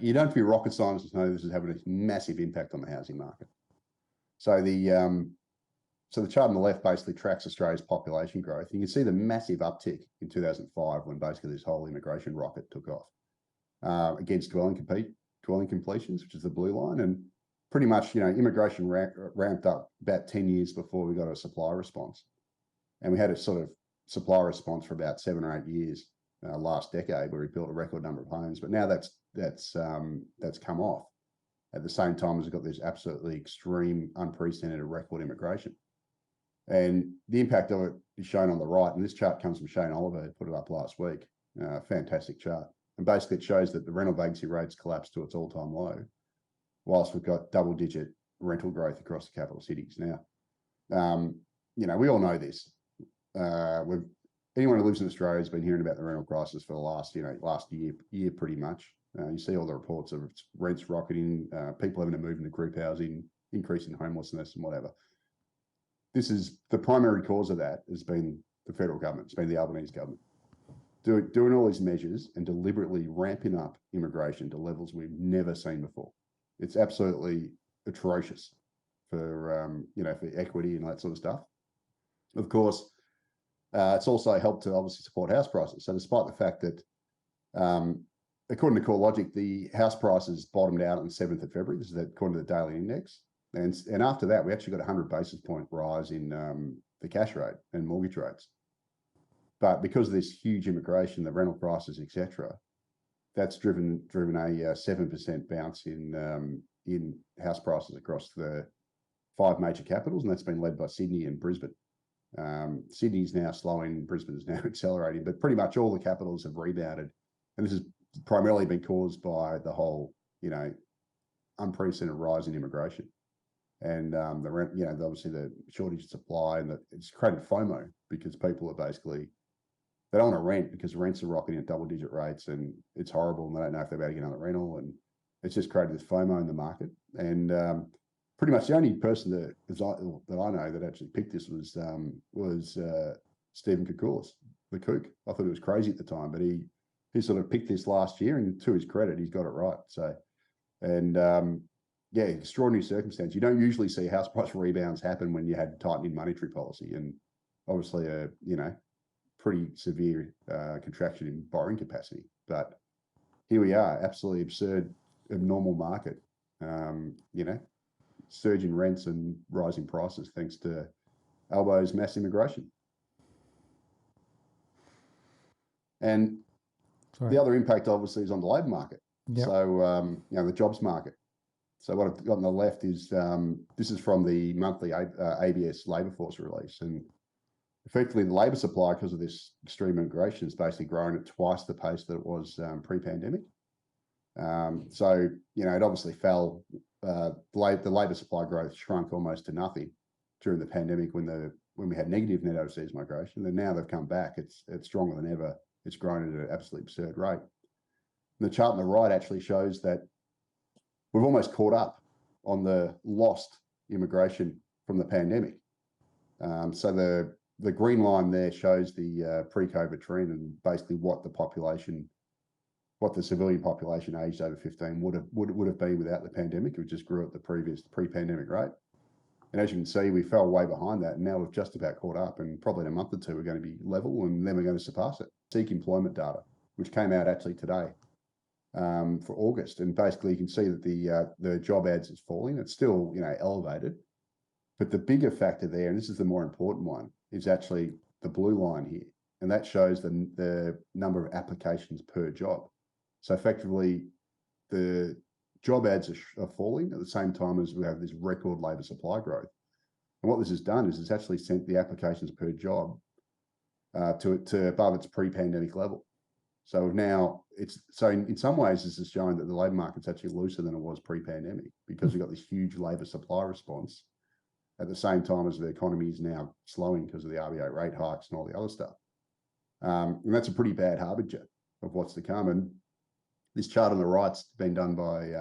you don't have to be rocket scientists to know this is having a massive impact on the housing market. So the chart on the left basically tracks Australia's population growth. You can see the massive uptick in 2005 when basically this whole immigration rocket took off against dwelling completions, which is the blue line. And pretty much, immigration ramped up about 10 years before we got a supply response. And we had a sort of supply response for about 7 or 8 years last decade, where we built a record number of homes. But now that's come off at the same time as we've got this absolutely extreme, unprecedented record immigration. And the impact of it is shown on the right. And this chart comes from Shane Oliver, who put it up last week. Fantastic chart. And basically it shows that the rental vacancy rates collapsed to its all-time low, whilst we've got double-digit rental growth across the capital cities. Now, we all know this. Anyone who lives in Australia has been hearing about the rental crisis for the last year pretty much. You see all the reports of rents rocketing, people having to move into group housing, increase in homelessness and whatever. This is the primary cause of that has been the federal government. It's been the Albanese government doing all these measures and deliberately ramping up immigration to levels we've never seen before. It's absolutely atrocious for equity and that sort of stuff. Of course, it's also helped to obviously support house prices. So despite the fact that, according to CoreLogic, the house prices bottomed out on the 7th of February. This is according to the daily index. And after that, we actually got a 100 basis point rise in the cash rate and mortgage rates. But because of this huge immigration, the rental prices, etc., that's driven a 7% bounce in house prices across the 5 major capitals, and that's been led by Sydney and Brisbane. Sydney's now slowing, Brisbane is now accelerating, but pretty much all the capitals have rebounded, and this has primarily been caused by the whole, unprecedented rise in immigration. And the rent, obviously the shortage of supply, and it's created FOMO because people are basically, they don't want to rent because rents are rocketing at double-digit rates, and it's horrible, and they don't know if they're about to get another rental, and it's just created this FOMO in the market. And pretty much the only person that I know that actually picked this was Stephen Koukoulas, the kook. I thought it was crazy at the time, but he sort of picked this last year, and to his credit, he's got it right. So, and extraordinary circumstance. You don't usually see house price rebounds happen when you had tightening monetary policy, and obviously a pretty severe contraction in borrowing capacity. But here we are, absolutely absurd, abnormal market. Surge in rents and rising prices thanks to Albo's mass immigration. And the other impact obviously is on the labour market. Yep. So, the jobs market. So what I've got on the left is, this is from the monthly ABS labour force release. And effectively the labour supply, because of this extreme immigration, has basically grown at twice the pace that it was pre-pandemic. So, it obviously fell. The labour supply growth shrunk almost to nothing during the pandemic when we had negative net overseas migration. And now they've come back. It's stronger than ever. It's grown at an absolutely absurd rate. And the chart on the right actually shows that we've almost caught up on the lost immigration from the pandemic. So the green line there shows the pre-COVID trend and basically what the civilian population aged over 15 would have been without the pandemic. It just grew at the previous pre-pandemic rate. And as you can see, we fell way behind that, and now we've just about caught up, and probably in a month or two we're going to be level, and then we're going to surpass it. Seek employment data, which came out actually today for August, and basically you can see that the job ads is falling. It's still elevated, but the bigger factor there, and this is the more important one, is actually the blue line here, and that shows the number of applications per job. So effectively, the job ads are falling at the same time as we have this record labour supply growth. And what this has done is it's actually sent the applications per job to above its pre-pandemic level. So now in some ways this is showing that the labour market's actually looser than it was pre-pandemic, because we've got this huge labour supply response at the same time as the economy is now slowing because of the RBA rate hikes and all the other stuff. And that's a pretty bad harbinger of what's to come. And this chart on the right's been done by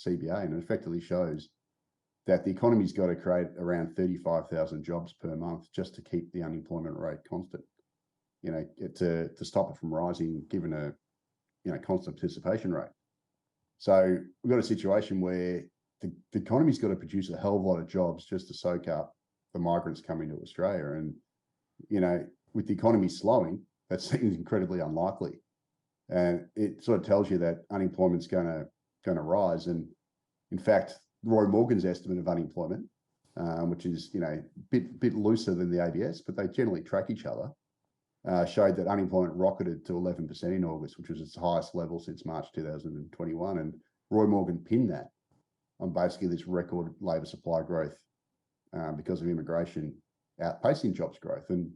CBA, and it effectively shows that the economy's got to create around 35,000 jobs per month just to keep the unemployment rate constant. To stop it from rising, given a constant participation rate. So we've got a situation where the economy's got to produce a hell of a lot of jobs just to soak up the migrants coming to Australia. And, you know, with the economy slowing, that seems incredibly unlikely. And it sort of tells you that unemployment's going to rise. And in fact, Roy Morgan's estimate of unemployment, which is, you know, bit looser than the ABS, but they generally track each other, showed that unemployment rocketed to 11% in August, which was its highest level since March 2021. And Roy Morgan pinned that on basically this record labour supply growth because of immigration outpacing jobs growth. And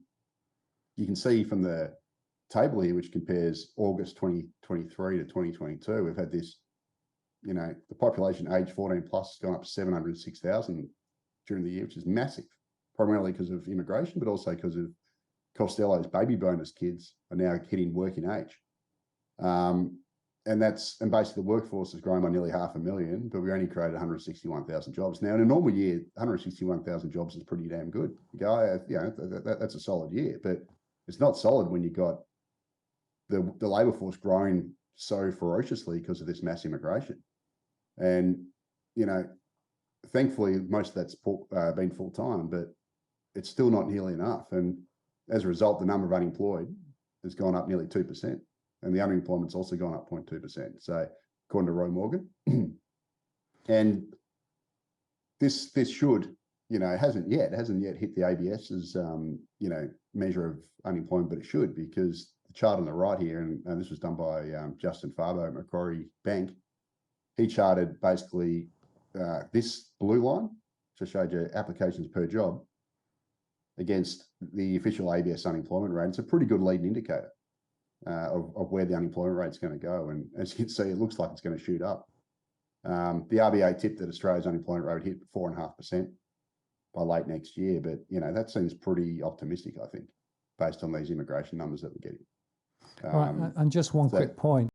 you can see from the table here, which compares August 2023 to 2022, we've had this, you know, the population age 14 plus has gone up 706,000 during the year, which is massive, primarily because of immigration, but also because of Costello's baby bonus kids are now hitting working age. And basically the workforce has grown by nearly 500,000, but we only created 161,000 jobs. Now, in a normal year, 161,000 jobs is pretty damn good. You go, you know, that's a solid year, but it's not solid when you've got the labour force growing so ferociously because of this mass immigration. And, you know, thankfully, most of that's been full-time, but it's still not nearly enough. And as a result, the number of unemployed has gone up nearly 2%. And the unemployment's also gone up 0.2%. So according to Roy Morgan. And this should, you know, hasn't yet hit the ABS's, you know, measure of unemployment, but it should, because the chart on the right here, and this was done by Justin Farbo at Macquarie Bank, he charted basically this blue line, just showed you applications per job, against the official ABS unemployment rate. It's a pretty good leading indicator of where the unemployment rate is going to go. And as you can see, it looks like it's going to shoot up. The RBA tipped that Australia's unemployment rate would hit 4.5% by late next year. But, you know, that seems pretty optimistic, I think, based on these immigration numbers that we're getting. Right, and just one quick point.